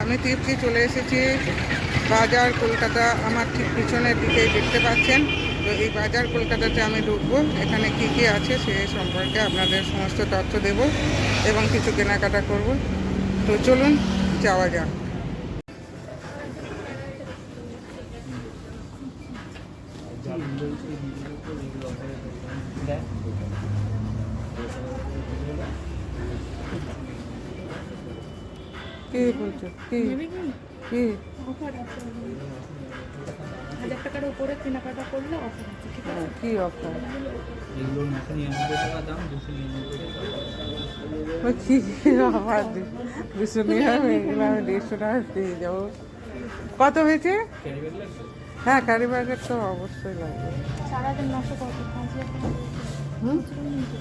আমি তীর্থে চলে এসেছি বাজার কলকাতা। আমার ঠিক পিছনের দিকেই দেখতে পাচ্ছেন। তো এই বাজার কলকাতাতে আমি ঢুকবো, এখানে কি কি আছে সে সম্পর্কে আপনাদের সমস্ত তথ্য দেব এবং কিছু কেনাকাটা করব। তো চলুন যাওয়া যাক। কি বলছো? কি কি 1000 টাকার উপরে কেনাকাটা করলে অফার আছে, ঠিক আছে? কি অফার? এগুলোর 999 টাকা দাম, 299 টাকা। কি অফার? 299, এগুলো আমি 150 টাকা পেয়ে যাবো। কত হয়েছে? ক্যারি ব্যাগ লাগবে? হ্যাঁ, ক্যারি ব্যাগের তো অবশ্যই লাগবে। 4900 কত? 5000 টাকা। হুম,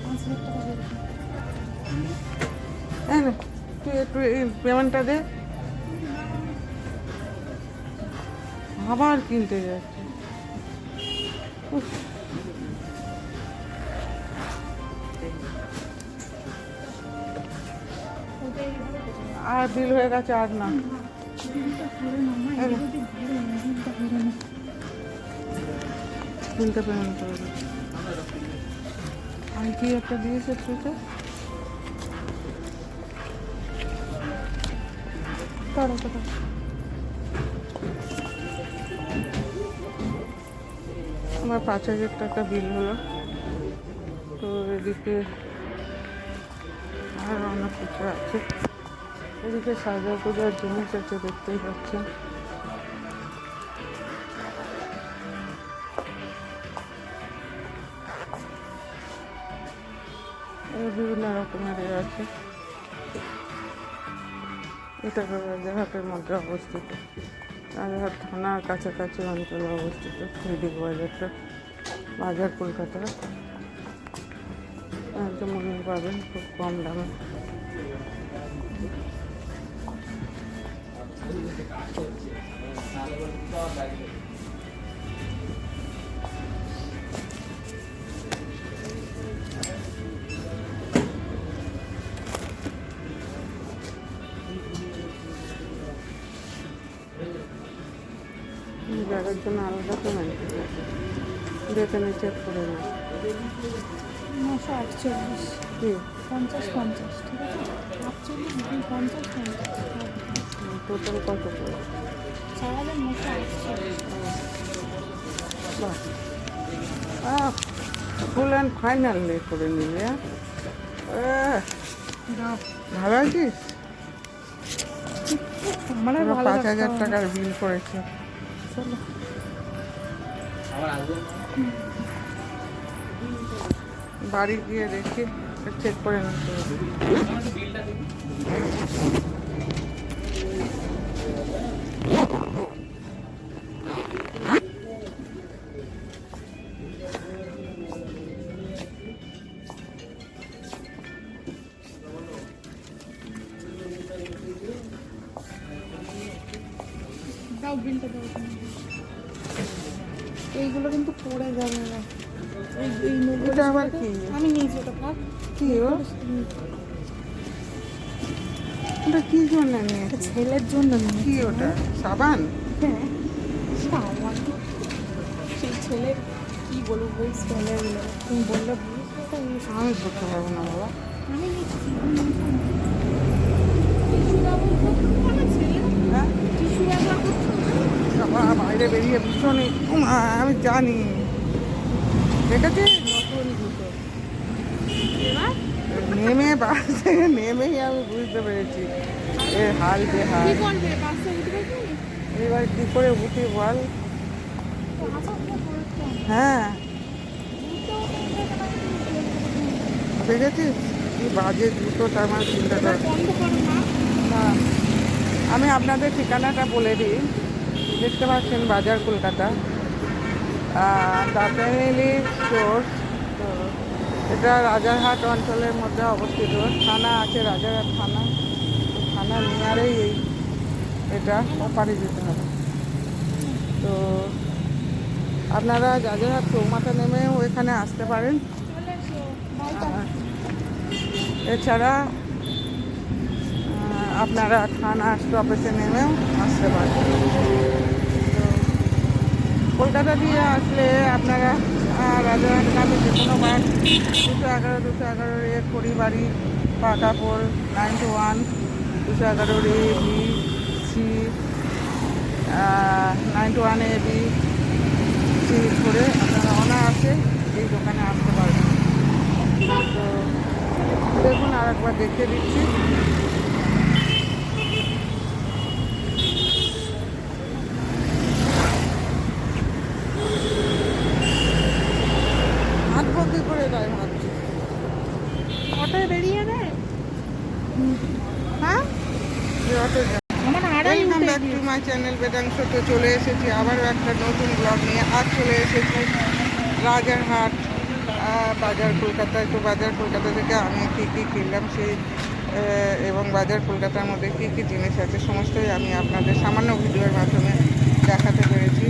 5000 টাকা বের এই নে, তুই একটু এই পেমেন্টটা দে। আবার কিনতে যাচ্ছে। উফ, আর বিল হয়ে গেছে, আর না। বিলটা পেমেন্ট করে দে। আর কি একটা দিয়েছে তুইটা? আমার 5000 টাকা বিল হলো। তো এদিকে আর অনেক কিছু আছে। এদিকে সাজা পূজার জিনিস আছে, দেখতেই পাচ্ছেন। বিভিন্ন রকমের আছে। এটা রাজারহাটের মধ্যে অবস্থিত, রাজারহাট থানার কাছাকাছি অঞ্চলে অবস্থিত এদিক বাজারটা। বাজার কলকাতা একদম মনে পাবেন খুব কম দামে। জায়গার জন্য আলাদা পেমেন্ট দেখে নিয়ে চেক করে না। 948 কি 50 50, ঠিক আছে? 48 50 50 টোটাল কত করে? 4948। বাহ, ফুল অ্যান্ড ফাইনাল করে নিলে। ভালো আছিস? মানে পুরো ভালো 5000 টাকার বিল করেছে। চলো আবার আসবেন? বাড়ি গিয়ে দেখি, চেক করে নিতে হবে। আমাকে বিলটা দিন। দাও, বিলটা দাও। এইগুলো কিন্তু পড়ে যাবে না। এই এটা আবার কি? আমি নিয়েছি ওটা, থাক। কি ও? ওটা কি জন্য নিয়েছিস? ছেলের জন্য নিয়েছি। কি ওটা? সাবান? হ্যাঁ, সাবান। সেই ছেলের কি বলবো, ওই স্টাইলের তুমি বললে বুঝতে পারবে। আমি করতে পারবো না বাবা। আমি নিচ্ছি টিস্যু ব্যবহার করতে হবে ছেলে। হ্যাঁ, টিস্যু ব্যবহার করতে হবে। বাবা বাইরে বেরিয়ে ভীষণ আমি জানি। দেখেছিস নতুন জুতো? এবার নেমে বাস থেকে নেমেই আমি বুঝতে পেরেছি এর হাল বেহাল। কি করবে, বাসে উঠবে কি? এবার কি করে উঠি বল? আচ্ছা, পড়তে হবে। হ্যাঁ, জুতো উঠবে না, দেখেছিস কি বাজে জুতো, তার মানে চিন্তা কর। বন্ধ করো না। না, আমি আপনাদের ঠিকানাটা বলে দিই। দেখতে পাচ্ছেন বাজার কলকাতা, দ্য ফ্যামিলি স্টোর। তো এটা রাজারহাট অঞ্চলের মধ্যে অবস্থিত। থানা আছে রাজারহাট থানা, থানা নিয়ারেই এটা ওপারে যেতে হবে। তো আপনারা রাজারহাট চৌমাথা নেমেও এখানে আসতে পারেন। চলে এসো, বাই। এছাড়া আপনারা থানা স্টপেজে নেমেও আসতে পারেন। তো কলকাতা দিয়ে আসলে আপনারা রাজারহাটগামী যে কোনো বাস 211 এ Kharibari পাটাপোল 91 211 A B C 91 A B C ধরে আপনারা অনায়াসে এই দোকানে আসতে পারবেন। তো দেখুন আর একবার দেখিয়ে দিচ্ছি। হাত ভর্তি করে দেয় ভাবছি অটোয় বেরিয়ে দেয়। হ্যাঁ আমার আড়াই ওয়েলকাম উঠে ব্যাক টু মাই চ্যানেল বেদাংশতে চলে এসেছি আবারও একটা নতুন ব্লগ নিয়ে। আজ চলে এসেছি রাজারহাট বাজার কলকাতায়। তো বাজার কলকাতা থেকে আমি কী কী কিনলাম সেই এবং বাজার কলকাতার মধ্যে কী কী জিনিস আছে সমস্তই আমি আপনাদের সামান্য ভিডিওর মাধ্যমে দেখাতে পেরেছি।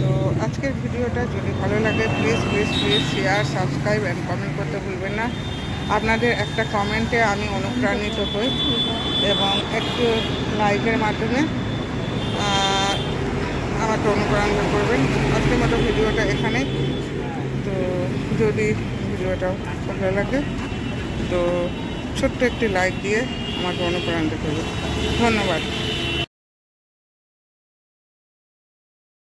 তো আজকের ভিডিওটা যদি ভালো লাগে please please please share subscribe and comment করতে ভুলবেন না। আপনাদের একটা কমেন্টে আমি অনুপ্রাণিত হই এবং একটু লাইকের মাধ্যমে আমাকে অনুপ্রাণিত করবেন। আজকের মতো ভিডিওটা এখানে। তো যদি ভিডিওটা ভালো লাগে তো ছোট্ট একটি লাইক দিয়ে আমাকে অনুপ্রাণিত করবেন। ধন্যবাদ।